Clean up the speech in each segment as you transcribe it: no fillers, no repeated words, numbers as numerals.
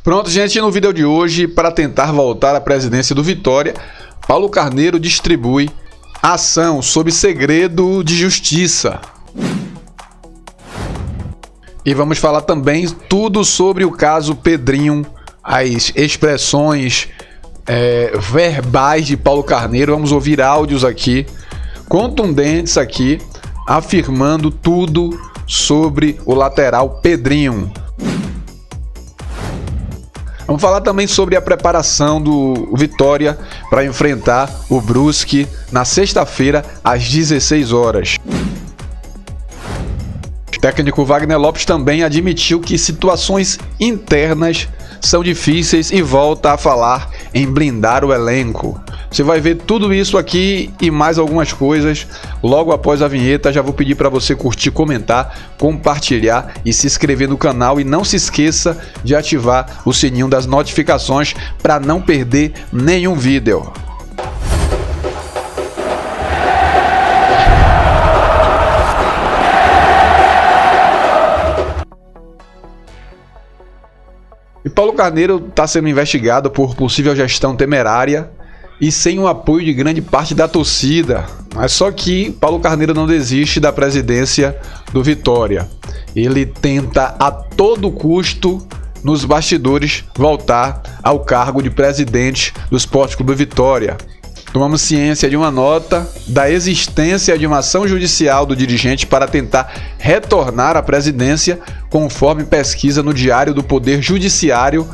Pronto, gente, no vídeo de hoje, para tentar voltar à presidência do Vitória, Paulo Carneiro distribui ação sob segredo de justiça. E vamos falar também tudo sobre o caso Pedrinho, as expressões verbais de Paulo Carneiro. Vamos ouvir áudios aqui, contundentes aqui, afirmando tudo sobre o lateral Pedrinho. Vamos falar também sobre a preparação do Vitória para enfrentar o Brusque na sexta-feira às 16 horas. O técnico Wagner Lopes também admitiu que situações internas são difíceis e volta a falar em blindar o elenco. Você vai ver tudo isso aqui e mais algumas coisas logo após a vinheta. Já vou pedir para você curtir, comentar, compartilhar e se inscrever no canal. E não se esqueça de ativar o sininho das notificações para não perder nenhum vídeo. E Paulo Carneiro está sendo investigado por possível gestão temerária e sem o apoio de grande parte da torcida. Mas só que Paulo Carneiro não desiste da presidência do Vitória. Ele tenta a todo custo, nos bastidores, voltar ao cargo de presidente do Esporte Clube Vitória. Tomamos ciência de uma nota da existência de uma ação judicial do dirigente para tentar retornar à presidência, conforme pesquisa no Diário do Poder Judiciário.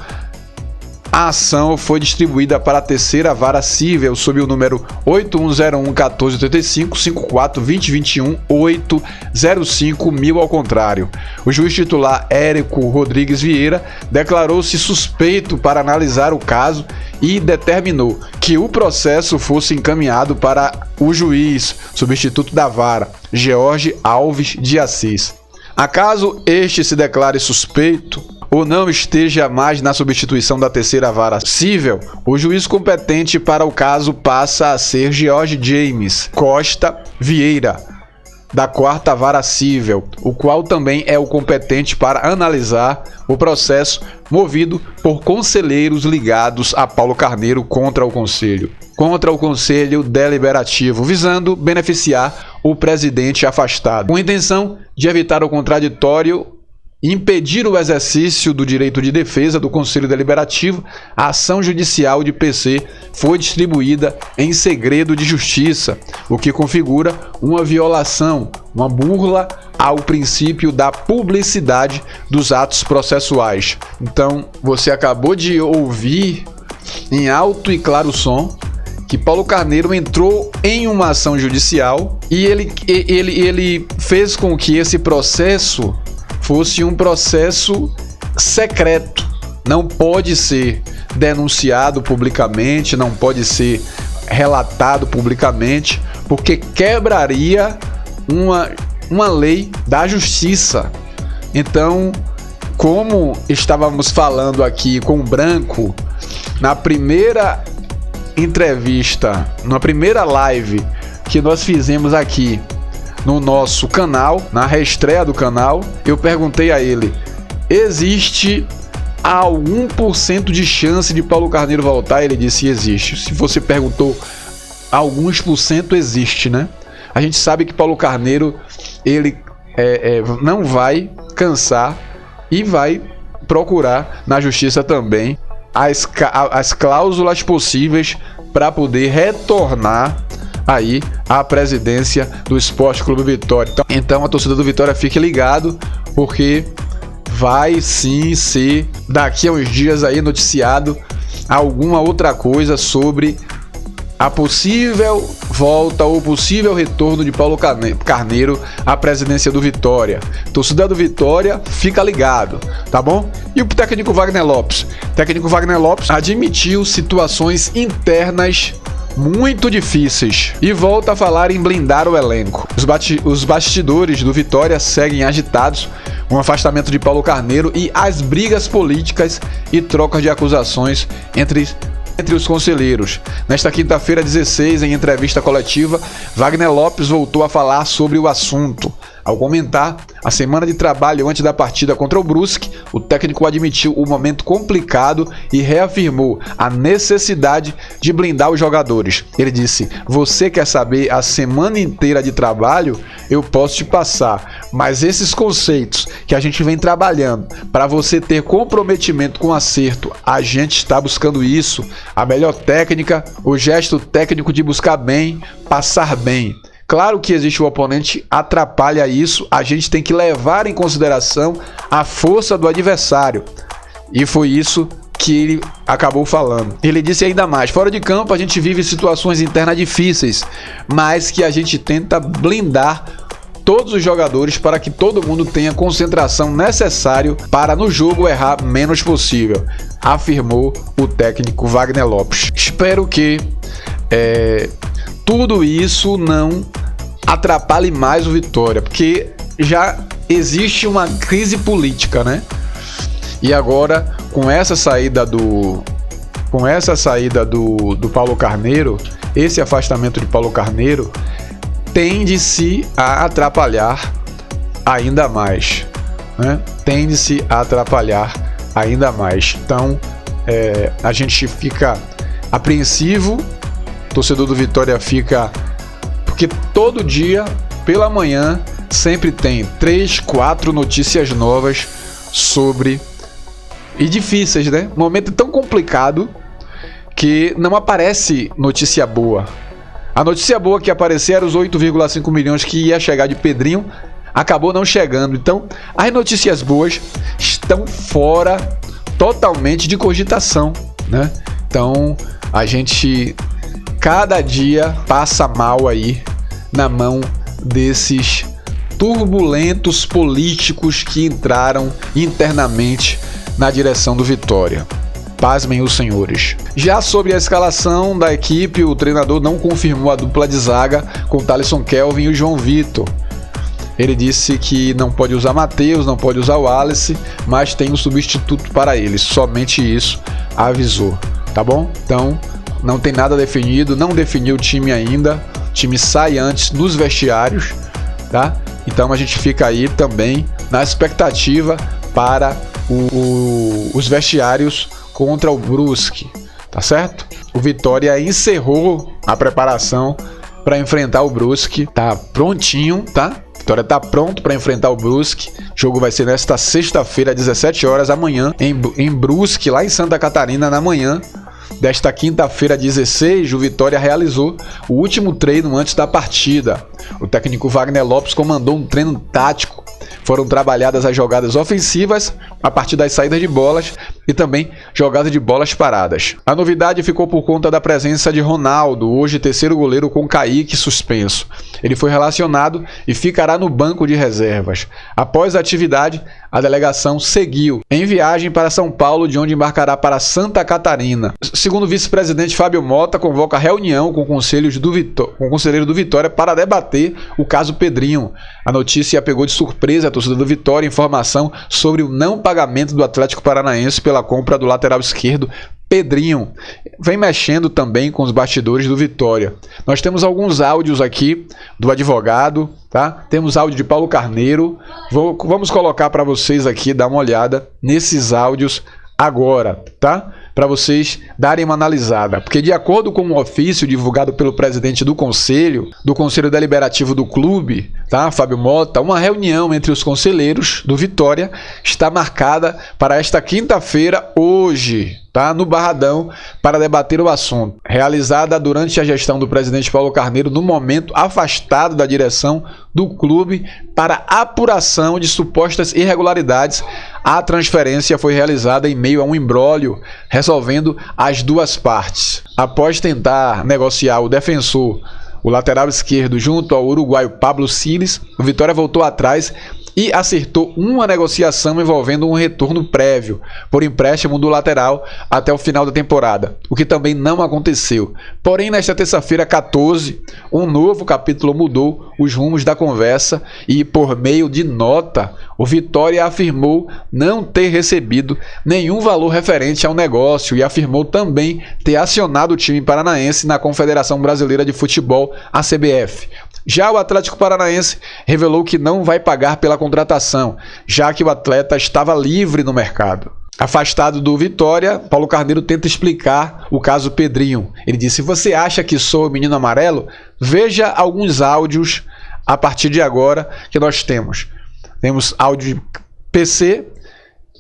A ação foi distribuída para a terceira vara cível sob o número 8101-1485-54-2021-805-1000 ao contrário. O juiz titular Érico Rodrigues Vieira declarou-se suspeito para analisar o caso e determinou que o processo fosse encaminhado para o juiz substituto da vara, George Alves de Assis. Acaso este se declare suspeito ou não esteja mais na substituição da terceira vara cível, o juiz competente para o caso passa a ser George James Costa Vieira, da quarta vara cível, o qual também é o competente para analisar o processo movido por conselheiros ligados a Paulo Carneiro contra o Conselho Deliberativo, visando beneficiar o presidente afastado, com a intenção de evitar o contraditório e impedir o exercício do direito de defesa do Conselho Deliberativo. A ação judicial de PC foi distribuída em segredo de justiça, o que configura uma violação, uma burla ao princípio da publicidade dos atos processuais. Então, você acabou de ouvir em alto e claro som que Paulo Carneiro entrou em uma ação judicial e ele fez com que esse processo fosse um processo secreto. Não pode ser denunciado publicamente, não pode ser relatado publicamente, porque quebraria uma lei da justiça. Então, como estávamos falando aqui com o Branco, na primeira entrevista, na primeira live que nós fizemos aqui no nosso canal, na reestreia do canal, eu perguntei a ele: existe algum % de chance de Paulo Carneiro voltar? Ele disse: existe. Se você perguntou alguns %, existe, né? A gente sabe que Paulo Carneiro, ele não vai cansar e vai procurar na justiça também as cláusulas possíveis para poder retornar aí a presidência do Esporte Clube Vitória. Então a torcida do Vitória fique ligado, porque vai sim ser daqui a uns dias aí noticiado alguma outra coisa sobre a possível volta ou possível retorno de Paulo Carneiro à presidência do Vitória. Torcida do Vitória, fica ligado, tá bom? E o técnico Wagner Lopes? O técnico Wagner Lopes admitiu situações internas muito difíceis e volta a falar em blindar o elenco. Os bastidores do Vitória seguem agitados, um afastamento de Paulo Carneiro e as brigas políticas e trocas de acusações entre os conselheiros. Nesta quinta-feira, 16, em entrevista coletiva, Wagner Lopes voltou a falar sobre o assunto. Ao comentar a semana de trabalho antes da partida contra o Brusque, o técnico admitiu o momento complicado e reafirmou a necessidade de blindar os jogadores. Ele disse: "Você quer saber a semana inteira de trabalho? Eu posso te passar, mas esses conceitos que a gente vem trabalhando para você ter comprometimento com acerto, a gente está buscando isso, a melhor técnica, o gesto técnico de buscar bem, passar bem. Claro que existe o oponente, atrapalha isso, a gente tem que levar em consideração a força do adversário." E foi isso que ele acabou falando. Ele disse ainda mais: "Fora de campo a gente vive situações internas difíceis, mas que a gente tenta blindar todos os jogadores para que todo mundo tenha a concentração necessária para no jogo errar menos possível", afirmou o técnico Wagner Lopes. Espero que tudo isso não atrapalhe mais o Vitória, porque já existe uma crise política, né? E agora, com essa saída do Paulo Carneiro, esse afastamento de Paulo Carneiro tende-se a atrapalhar ainda mais, né? Tende-se a atrapalhar ainda mais. Então, a gente fica apreensivo, o torcedor do Vitória fica, porque todo dia, pela manhã, sempre tem 3, 4 notícias novas sobre... E difíceis, né? Um momento tão complicado que não aparece notícia boa. A notícia boa que aparecia era os 8,5 milhões que ia chegar de Pedrinho, acabou não chegando. Então, as notícias boas estão fora totalmente de cogitação, né? Então, a gente cada dia passa mal aí na mão desses turbulentos políticos que entraram internamente na direção do Vitória. Pasmem os senhores. Já sobre a escalação da equipe, o treinador não confirmou a dupla de zaga com Thalisson Kelvin e o João Vitor. Ele disse que não pode usar Matheus, não pode usar o Wallace, mas tem um substituto para ele. Somente isso avisou, tá bom? Então, não tem nada definido, não definiu o time ainda. O time sai antes nos vestiários, tá? Então a gente fica aí também na expectativa para os vestiários contra o Brusque, tá certo? O Vitória encerrou a preparação para enfrentar o Brusque, tá prontinho, tá? Vitória tá pronto para enfrentar o Brusque. O jogo vai ser nesta sexta-feira, às 17 horas, amanhã, em Brusque, lá em Santa Catarina, na manhã desta quinta-feira, 16, o Vitória realizou o último treino antes da partida. O técnico Wagner Lopes comandou um treino tático. Foram trabalhadas as jogadas ofensivas a partir das saídas de bolas e também jogadas de bolas paradas. A novidade ficou por conta da presença de Ronaldo, hoje terceiro goleiro com Kaique suspenso. Ele foi relacionado e ficará no banco de reservas. Após a atividade, a delegação seguiu em viagem para São Paulo, de onde embarcará para Santa Catarina. Segundo o vice-presidente Fábio Mota, convoca reunião com o conselheiro do Vitória para debater o caso Pedrinho. A notícia pegou de surpresa a torcida do Vitória informação sobre o não pagamento do Atlético Paranaense pela compra do lateral esquerdo Pedrinho. Vem mexendo também com os bastidores do Vitória. Nós temos alguns áudios aqui do advogado, tá? Temos áudio de Paulo Carneiro. Vamos colocar para vocês aqui, dar uma olhada nesses áudios agora, tá? Para vocês darem uma analisada. Porque de acordo com um ofício divulgado pelo presidente do Conselho Deliberativo do clube, tá? Fábio Mota, uma reunião entre os conselheiros do Vitória está marcada para esta quinta-feira, hoje, tá? No Barradão, para debater o assunto. Realizada durante a gestão do presidente Paulo Carneiro, no momento afastado da direção do clube para apuração de supostas irregularidades. A transferência foi realizada em meio a um imbróglio, resolvendo as duas partes. Após tentar negociar o defensor, o lateral esquerdo, junto ao uruguaio Pablo Siles, o Vitória voltou atrás e acertou uma negociação envolvendo um retorno prévio por empréstimo do lateral até o final da temporada, o que também não aconteceu. Porém, nesta terça-feira, 14, um novo capítulo mudou os rumos da conversa e, por meio de nota, o Vitória afirmou não ter recebido nenhum valor referente ao negócio e afirmou também ter acionado o time paranaense na Confederação Brasileira de Futebol, a CBF. Já o Atlético Paranaense revelou que não vai pagar pela contratação, já que o atleta estava livre no mercado. Afastado do Vitória, Paulo Carneiro tenta explicar o caso Pedrinho. Ele disse: "Você acha que sou o menino amarelo? Veja alguns áudios a partir de agora que nós temos. Temos áudio de PC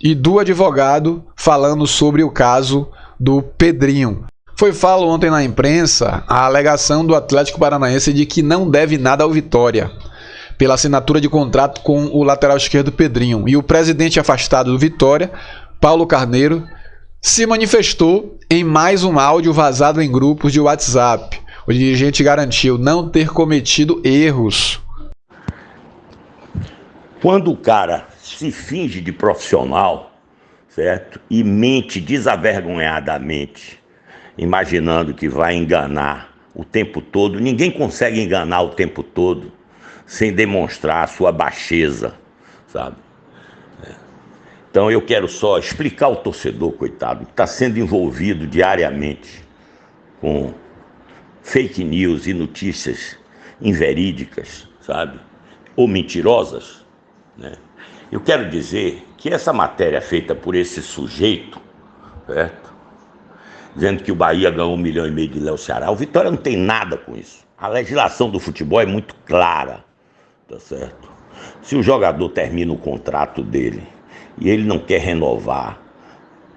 e do advogado falando sobre o caso do Pedrinho." Foi falo ontem na imprensa a alegação do Atlético Paranaense de que não deve nada ao Vitória pela assinatura de contrato com o lateral esquerdo Pedrinho. E o presidente afastado do Vitória, Paulo Carneiro, se manifestou em mais um áudio vazado em grupos de WhatsApp. O dirigente garantiu não ter cometido erros. Quando o cara se finge de profissional, certo? E mente desavergonhadamente, imaginando que vai enganar o tempo todo, ninguém consegue enganar o tempo todo sem demonstrar a sua baixeza, sabe? Então eu quero só explicar ao torcedor, coitado, que está sendo envolvido diariamente com fake news e notícias inverídicas, sabe? Ou mentirosas, né? Eu quero dizer que essa matéria feita por esse sujeito, certo? Dizendo que o Bahia ganhou 1,5 milhão de Léo Ceará, o Vitória não tem nada com isso. A legislação do futebol é muito clara, tá certo? Se o jogador termina o contrato dele e ele não quer renovar,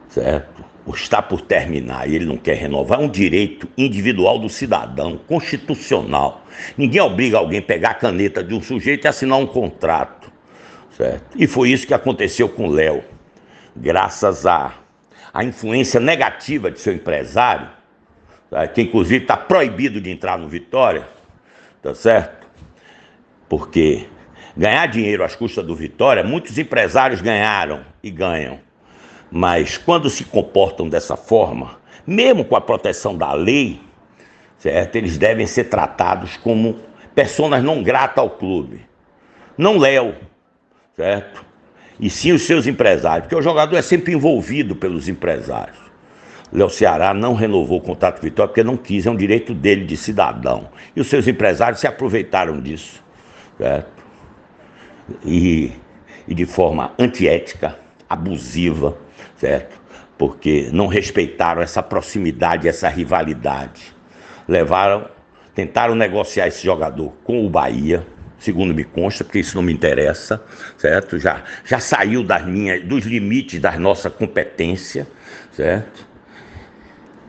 certo? Ou está por terminar e ele não quer renovar, é um direito individual do cidadão, constitucional. Ninguém obriga alguém a pegar a caneta de um sujeito e assinar um contrato, certo? E foi isso que aconteceu com o Léo. Graças à influência negativa de seu empresário, tá? Que inclusive está proibido de entrar no Vitória, tá certo? Porque ganhar dinheiro às custas do Vitória, muitos empresários ganharam e ganham. Mas quando se comportam dessa forma, mesmo com a proteção da lei, certo? Eles devem ser tratados como personas não gratas ao clube. Não Léo, certo? E sim os seus empresários, porque o jogador é sempre envolvido pelos empresários. Léo Ceará não renovou o contrato com o Vitória porque não quis, é um direito dele de cidadão. E os seus empresários se aproveitaram disso, certo? E de forma antiética, abusiva, certo? Porque não respeitaram essa proximidade, essa rivalidade. Tentaram negociar esse jogador com o Bahia, segundo me consta, porque isso não me interessa, certo? Já saiu dos limites da nossa competência, certo?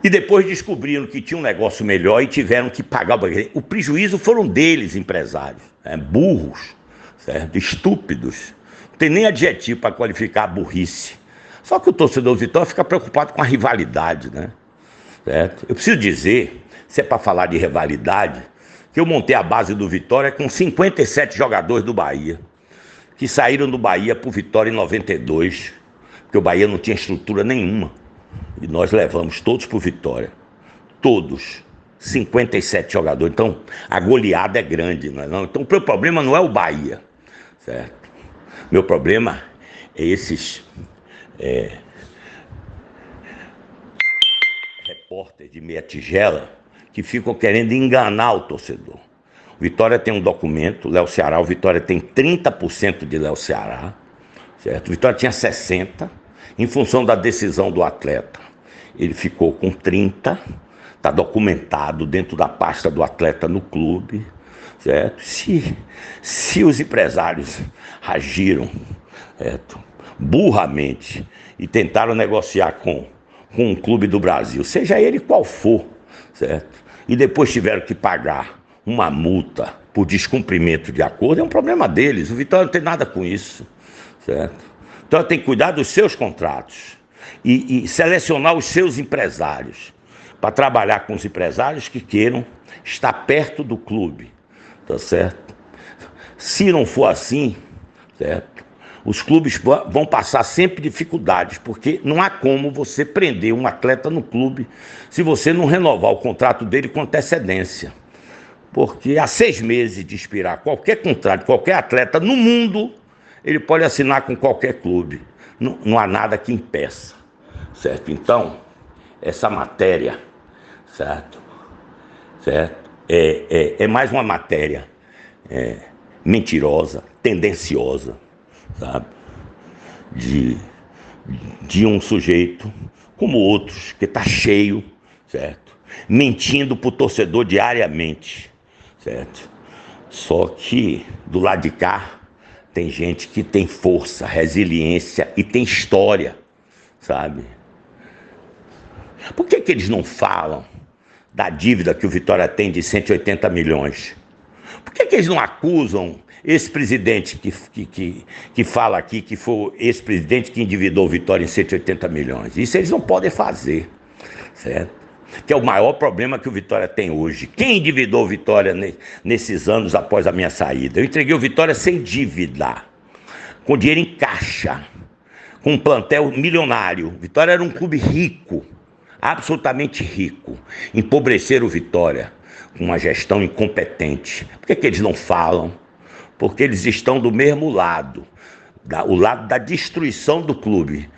E depois descobriram que tinha um negócio melhor e tiveram que pagar o prejuízo. Foram deles, empresários, burros, certo? Estúpidos. Não tem nem adjetivo para qualificar a burrice. Só que o torcedor do Vitória fica preocupado com a rivalidade, né? Certo? Eu preciso dizer, se é para falar de rivalidade, que eu montei a base do Vitória com 57 jogadores do Bahia, que saíram do Bahia para o Vitória em 92, porque o Bahia não tinha estrutura nenhuma. E nós levamos todos para o Vitória. Todos. 57 jogadores. Então, a goleada é grande, não é não? Então, o meu problema não é o Bahia, certo? Meu problema é esses repórteres de meia tigela que ficam querendo enganar o torcedor. O Vitória tem um documento, Léo Ceará, o Vitória tem 30% de Léo Ceará, certo? O Vitória tinha 60%, em função da decisão do atleta. Ele ficou com 30%, está documentado dentro da pasta do atleta no clube, certo? Se os empresários agiram, certo, burramente e tentaram negociar com um clube do Brasil, seja ele qual for, certo? E depois tiveram que pagar uma multa por descumprimento de acordo, é um problema deles. O Vitória não tem nada com isso, certo? Então tem que cuidar dos seus contratos e selecionar os seus empresários para trabalhar com os empresários que queiram estar perto do clube, tá certo? Se não for assim, certo? Os clubes vão passar sempre dificuldades, porque não há como você prender um atleta no clube se você não renovar o contrato dele com antecedência. Porque há 6 meses de expirar qualquer contrato, qualquer atleta no mundo, ele pode assinar com qualquer clube. Não há nada que impeça, certo? Então, essa matéria, certo? É mais uma matéria mentirosa, tendenciosa, sabe? De um sujeito como outros, que está cheio, certo? Mentindo para o torcedor diariamente, certo? Só que do lado de cá tem gente que tem força, resiliência e tem história, sabe? Por que eles não falam da dívida que o Vitória tem de 180 milhões? Por que eles não acusam esse presidente que fala aqui que foi esse presidente que endividou o Vitória em 180 milhões? Isso eles não podem fazer, certo? Que é o maior problema que o Vitória tem hoje. Quem endividou o Vitória nesses anos após a minha saída? Eu entreguei o Vitória sem dívida, com dinheiro em caixa, com um plantel milionário. Vitória era um clube rico, absolutamente rico. Empobreceram o Vitória com uma gestão incompetente. Por que eles não falam? Porque eles estão do mesmo lado, o lado da destruição do clube.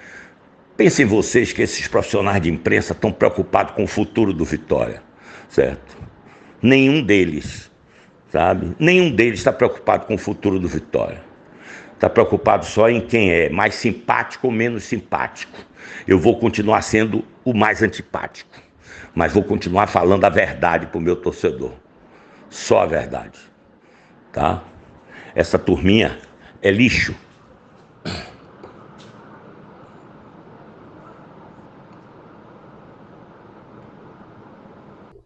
Pensem vocês que esses profissionais de imprensa estão preocupados com o futuro do Vitória, certo? Nenhum deles, sabe? Nenhum deles está preocupado com o futuro do Vitória. Está preocupado só em quem é mais simpático ou menos simpático. Eu vou continuar sendo o mais antipático, mas vou continuar falando a verdade para o meu torcedor. Só a verdade, tá? Essa turminha é lixo.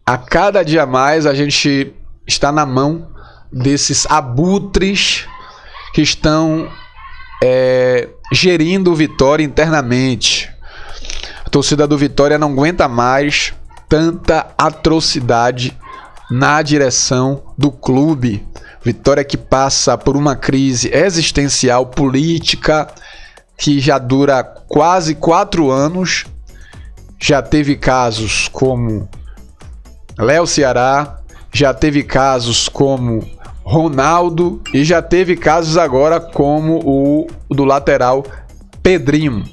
A cada dia mais a gente está na mão desses abutres que estão gerindo o Vitória internamente. A torcida do Vitória não aguenta mais tanta atrocidade na direção do clube. Vitória que passa por uma crise existencial política que já dura quase 4 anos. Já teve casos como Léo Ceará, já teve casos como Ronaldo e já teve casos agora como o do lateral Pedrinho,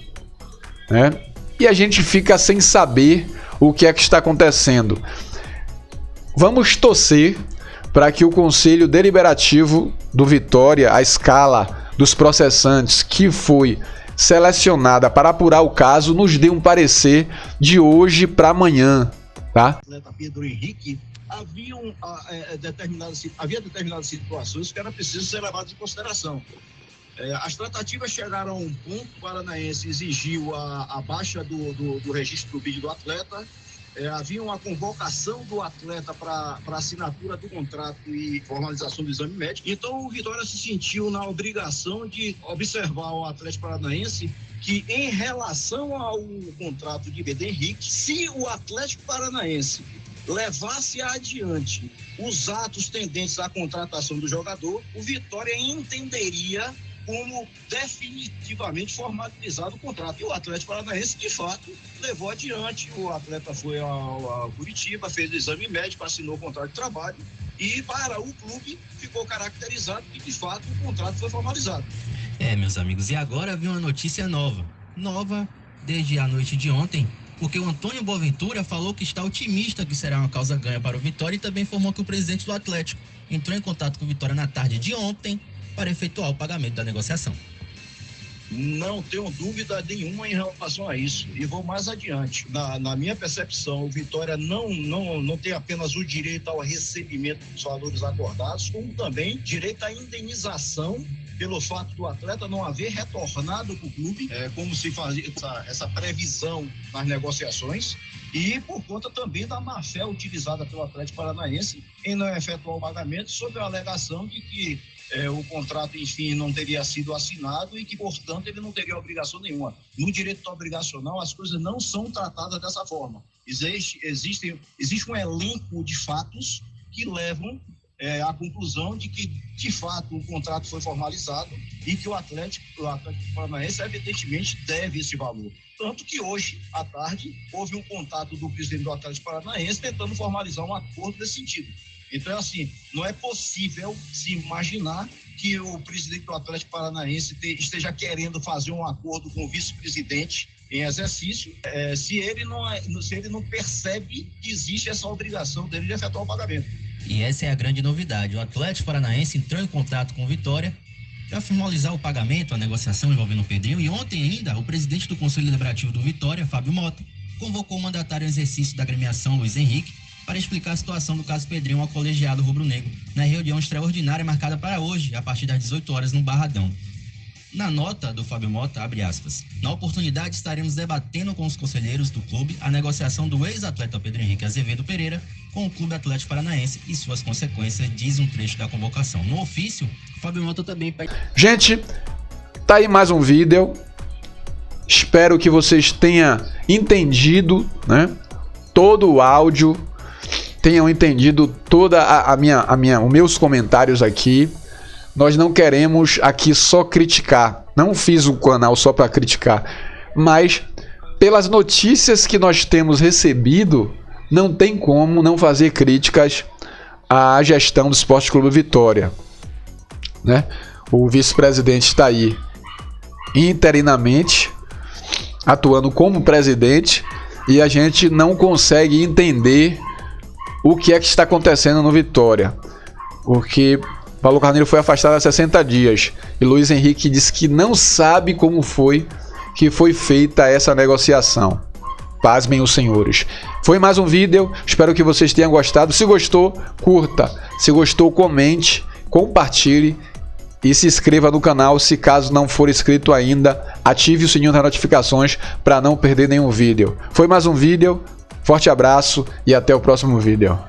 né? E a gente fica sem saber o que é que está acontecendo. Vamos torcer para que o Conselho Deliberativo do Vitória, a escala dos processantes que foi selecionada para apurar o caso, nos dê um parecer de hoje para amanhã, tá? Pedro Henrique, havia determinadas situações que era preciso ser levadas em consideração. As tratativas chegaram a um ponto, o Paranaense exigiu a baixa do registro do vídeo do atleta, havia uma convocação do atleta para assinatura do contrato e formalização do exame médico. Então o Vitória se sentiu na obrigação de observar o Atlético Paranaense que, em relação ao contrato de Pedro Henrique, se o Atlético Paranaense levasse adiante os atos tendentes à contratação do jogador, o Vitória entenderia como definitivamente formalizado o contrato. E o Atlético Paranaense, de fato, levou adiante. O atleta foi ao Curitiba, fez o exame médico, assinou o contrato de trabalho e, para o clube, ficou caracterizado que, de fato, o contrato foi formalizado. Meus amigos, e agora vem uma notícia nova desde a noite de ontem, porque o Antônio Boaventura falou que está otimista que será uma causa ganha para o Vitória e também informou que o presidente do Atlético entrou em contato com o Vitória na tarde de ontem para efetuar o pagamento da negociação. Não tenho dúvida nenhuma em relação a isso. E vou mais adiante. Na minha percepção, o Vitória não tem apenas o direito ao recebimento dos valores acordados, como também direito à indenização pelo fato do atleta não haver retornado para o clube, como se fazia essa previsão nas negociações, e por conta também da má-fé utilizada pelo Atlético Paranaense em não efetuar o pagamento, sob a alegação de que o contrato, enfim, não teria sido assinado e que, portanto, ele não teria obrigação nenhuma. No direito obrigacional, as coisas não são tratadas dessa forma. Existe um elenco de fatos que levam à conclusão de que, de fato, o contrato foi formalizado e que o Atlético Paranaense, evidentemente, deve esse valor. Tanto que hoje, à tarde, houve um contato do presidente do Atlético Paranaense tentando formalizar um acordo nesse sentido. Então, assim, não é possível se imaginar que o presidente do Atlético Paranaense esteja querendo fazer um acordo com o vice-presidente em exercício, se ele não percebe que existe essa obrigação dele de efetuar o pagamento. E essa é a grande novidade. O Atlético Paranaense entrou em contato com o Vitória para formalizar o pagamento, a negociação envolvendo o Pedrinho. E ontem ainda, o presidente do Conselho Deliberativo do Vitória, Fábio Mota, convocou o mandatário em exercício da agremiação, Luiz Henrique, para explicar a situação do caso Pedrinho ao colegiado rubro-negro, na reunião extraordinária marcada para hoje, a partir das 18 horas, no Barradão. Na nota do Fábio Mota, abre aspas, na oportunidade estaremos debatendo com os conselheiros do clube a negociação do ex-atleta Pedro Henrique Azevedo Pereira com o Clube Atlético Paranaense e suas consequências, diz um trecho da convocação. No ofício, Fábio Mota também... Gente, tá aí mais um vídeo. Espero que vocês tenham entendido, né, todo o áudio, tenham entendido toda os meus comentários aqui. Nós não queremos aqui só criticar. Não fiz o canal só para criticar. Mas, pelas notícias que nós temos recebido, não tem como não fazer críticas à gestão do Esporte Clube Vitória, né? O vice-presidente está aí interinamente, atuando como presidente, e a gente não consegue entender o que é que está acontecendo no Vitória. Porque Paulo Carneiro foi afastado há 60 dias e Luiz Henrique disse que não sabe como foi que foi feita essa negociação. Pasmem os senhores. Foi mais um vídeo, espero que vocês tenham gostado. Se gostou, curta. Se gostou, comente, compartilhe e se inscreva no canal. Se caso não for inscrito ainda, ative o sininho das notificações para não perder nenhum vídeo. Foi mais um vídeo, forte abraço e até o próximo vídeo.